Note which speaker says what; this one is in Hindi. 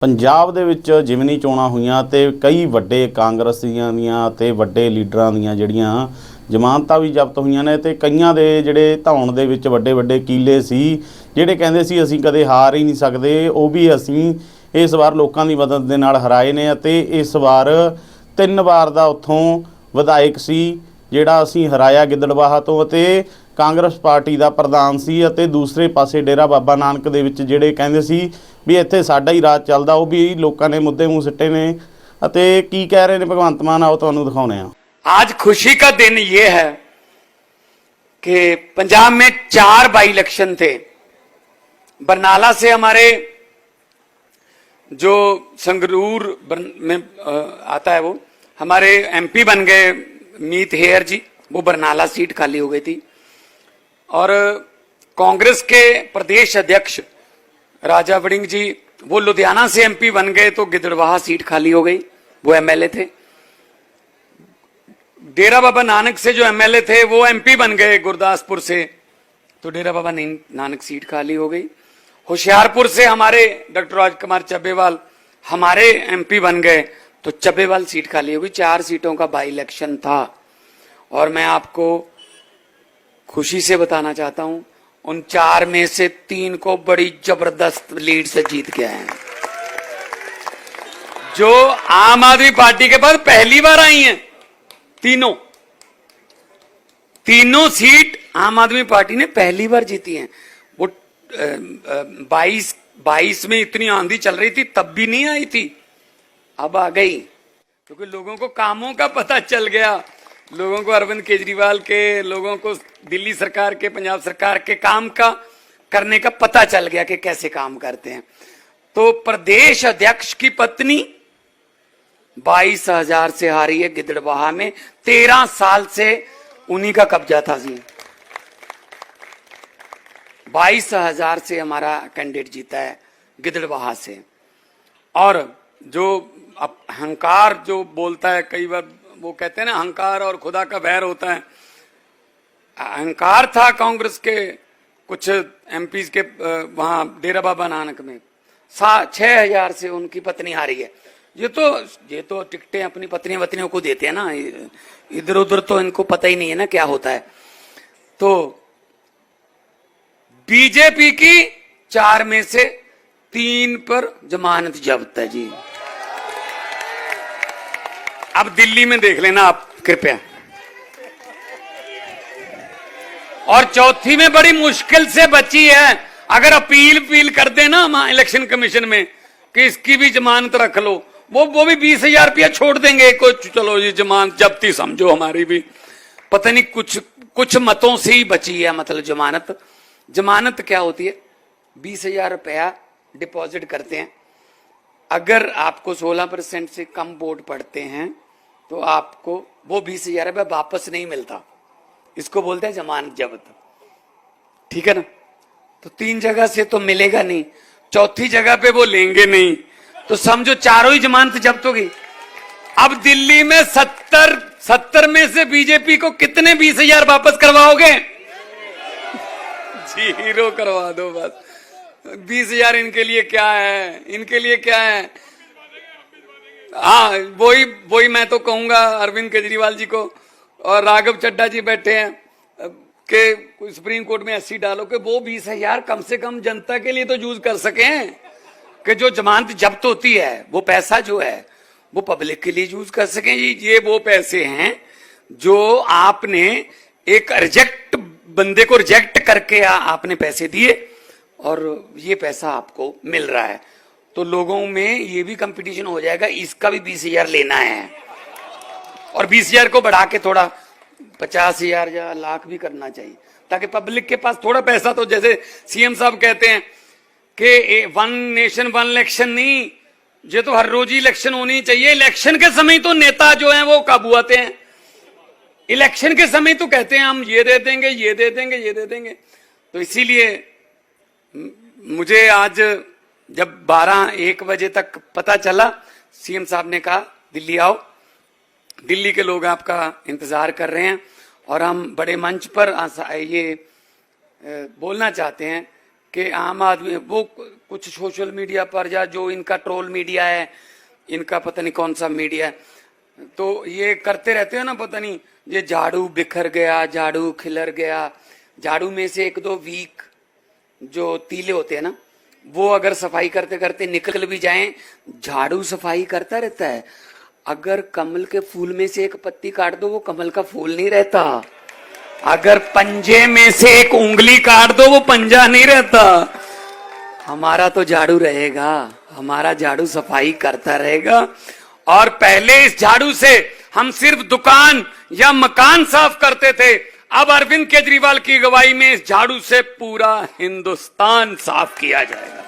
Speaker 1: ਪੰਜਾਬ ਦੇ ਵਿੱਚ ਜਿਮਨੀ ਚੋਣਾਂ ਹੋਈਆਂ ਤੇ ਕਈ ਵੱਡੇ ਕਾਂਗਰਸੀਆਂ ਦੀਆਂ ਤੇ ਵੱਡੇ ਲੀਡਰਾਂ ਦੀਆਂ ਜਿਹੜੀਆਂ ਜ਼ਮਾਨਤਾਂ ਵੀ ਜ਼ਬਤ ਹੋਈਆਂ ਨੇ ਤੇ ਕਈਆਂ ਦੇ ਜਿਹੜੇ ਧੌਣ ਦੇ ਵਿੱਚ ਵੱਡੇ ਵੱਡੇ ਕੀਲੇ ਸੀ ਜਿਹੜੇ ਕਹਿੰਦੇ ਸੀ ਅਸੀਂ ਕਦੇ ਹਾਰ ਹੀ ਨਹੀਂ ਸਕਦੇ, ਉਹ ਵੀ ਅਸੀਂ ਇਸ ਵਾਰ ਲੋਕਾਂ ਦੀ ਮਦਦ ਦੇ ਨਾਲ ਹਰਾਏ ਨੇ। ਅਤੇ ਇਸ ਵਾਰ 3 ਵਾਰ ਦਾ ਉੱਥੋਂ ਵਿਧਾਇਕ ਸੀ ਜਿਹੜਾ ਅਸੀਂ ਹਰਾਇਆ ਗਿੱਦੜਬਾਹਾ ਤੋਂ, ਅਤੇ ਕਾਂਗਰਸ ਪਾਰਟੀ ਦਾ ਪ੍ਰਧਾਨ ਸੀ। ਅਤੇ ਦੂਸਰੇ ਪਾਸੇ ਡੇਰਾ ਬਾਬਾ ਨਾਨਕ ਦੇ ਵਿੱਚ ਜਿਹੜੇ ਕਹਿੰਦੇ ਸੀ ਵੀ ਇੱਥੇ ਸਾਡਾ ਹੀ ਰਾਜ ਚੱਲਦਾ, ਉਹ ਵੀ ਲੋਕਾਂ ਨੇ ਮੁੱਦੇ ਮੂੰਹ ਸਿੱਟੇ ਨੇ। ਅਤੇ ਕੀ ਕਹਿ ਰਹੇ ਨੇ ਭਗਵੰਤ ਮਾਨ, ਆਓ ਤੁਹਾਨੂੰ ਦਿਖਾਉਣੇ ਆ।
Speaker 2: आज खुशी का दिन ये है कि पंजाब में 4 बाई इलेक्शन थे। बरनाला से हमारे जो संगरूर में आता है वो हमारे एमपी बन गए मीत हेयर जी, वो बरनाला सीट खाली हो गई थी। और कांग्रेस के प्रदेश अध्यक्ष राजा वड़िंग जी वो लुधियाना से एमपी बन गए, तो गिद्दड़बाहा सीट खाली हो गई, वो एमएलए थे। डेरा बाबा नानक से जो एमएलए थे वो एमपी बन गए गुरदासपुर से, तो डेरा बाबा नानक सीट खाली हो गई। होशियारपुर से हमारे डॉक्टर राजकुमार चब्बेवाल हमारे एमपी बन गए, तो चब्बेवाल सीट खाली हो गई। 4 सीटों का बाई इलेक्शन था। और मैं आपको खुशी से बताना चाहता हूं, उन 4 में से 3 को बड़ी जबरदस्त लीड से जीत के आए हैं, जो आम आदमी पार्टी के पास पहली बार आई हैं। तीनों सीट आम आदमी पार्टी ने पहली बार जीती हैं। वो 22 में इतनी आंधी चल रही थी तब भी नहीं आई थी, अब आ गई, क्योंकि लोगों को कामों का पता चल गया। लोगों को अरविंद केजरीवाल के, लोगों को दिल्ली सरकार के, पंजाब सरकार के काम का करने का पता चल गया कि कैसे काम करते हैं। तो प्रदेश अध्यक्ष की पत्नी 22,000 से हारी है गिद्दड़बाहा में। 13 साल से उन्हीं का कब्जा था जी। 22,000 से हमारा कैंडिडेट जीता है गिद्दड़बाहा से। और जो अहंकार जो बोलता है, कई बार वो कहते हैं ना अहंकार और खुदा का बैर होता है। अहंकार था कांग्रेस के कुछ एमपीज के वहां डेरा बाबा नानक में। 6,000 से उनकी पत्नी हारी है। ये तो टिकटें अपनी पत्नियों को देते हैं ना, इधर उधर तो इनको पता ही नहीं है ना क्या होता है। तो बीजेपी की 4 में से 3 पर जमानत जब्त है जी। अब दिल्ली में देख लेना आप कृपया। और चौथी में बड़ी मुश्किल से बची है। अगर अपील कर देना इलेक्शन कमीशन में कि इसकी भी जमानत रख लो, वो भी 20,000 रुपया छोड़ देंगे। कुछ चलो ये जमानत जब्ती समझो हमारी भी, पता नहीं कुछ मतों से ही बची है। मतलब जमानत क्या होती है? 20,000 रुपया डिपॉजिट करते हैं, अगर आपको 16% से कम वोट पड़ते हैं तो आपको वो 20,000 रुपया वापस नहीं मिलता। इसको बोलते हैं जमानत जब्त, ठीक है ना। तो 3 जगह से तो मिलेगा नहीं, चौथी जगह पे वो लेंगे नहीं, तो समझो चारों ही जमानत जब्त होगी। अब दिल्ली में 70 में से बीजेपी को कितने 20,000 वापस करवाओगे? 0 करवा दो बस। 20,000 इनके लिए क्या है, इनके लिए क्या है? हाँ, वही मैं तो कहूंगा अरविंद केजरीवाल जी को और राघव चड्ढा जी बैठे हैं कि सुप्रीम कोर्ट में ऐसी डालो कि वो 20,000 कम से कम जनता के लिए तो यूज कर सकें, कि जो जमानत जब्त होती है वो पैसा जो है वो पब्लिक के लिए यूज कर सकें। ये वो पैसे हैं जो आपने एक बंदे को रिजेक्ट करके आपने पैसे दिए और ये पैसा आपको मिल रहा है। तो लोगों में ये भी कंपटीशन हो जाएगा, इसका भी 20,000 लेना है। और 20,000 को बढ़ा के थोड़ा 50,000 या लाख भी करना चाहिए, ताकि पब्लिक के पास थोड़ा पैसा, तो जैसे सीएम साहब कहते हैं कि 1 नेशन 1 इलेक्शन नहीं, ये तो हर रोज ही इलेक्शन होनी चाहिए। इलेक्शन के समय तो नेता जो हैं वो काबू आते हैं, इलेक्शन के समय तो कहते हैं हम ये दे देंगे, ये दे देंगे, ये दे देंगे। तो इसीलिए मुझे आज जब 12-1 बजे तक पता चला, सीएम साहब ने कहा दिल्ली आओ, दिल्ली के लोग आपका इंतजार कर रहे हैं और हम बड़े मंच पर ये बोलना चाहते हैं कि आम आदमी वो कुछ सोशल मीडिया पर या जो इनका ट्रोल मीडिया है, इनका पता नहीं कौन सा मीडिया है, तो ये करते रहते हो ना, पता नहीं ये झाड़ू बिखर गया, झाड़ू खिलर गया, झाड़ू में से एक दो वीक जो तीले होते हैं ना, वो अगर सफाई करते करते निकल भी जाएं, झाड़ू सफाई करता रहता है। अगर कमल के फूल में से एक पत्ती काट दो, वो कमल का फूल नहीं रहता। अगर पंजे में से एक उंगली काट दो, वो पंजा नहीं रहता। हमारा तो झाड़ू रहेगा, हमारा झाड़ू सफाई करता रहेगा। और पहले इस झाड़ू से हम सिर्फ दुकान या मकान साफ करते थे, अब अरविंद केजरीवाल की अगुवाई में इस झाड़ू से पूरा हिंदुस्तान साफ किया जाएगा।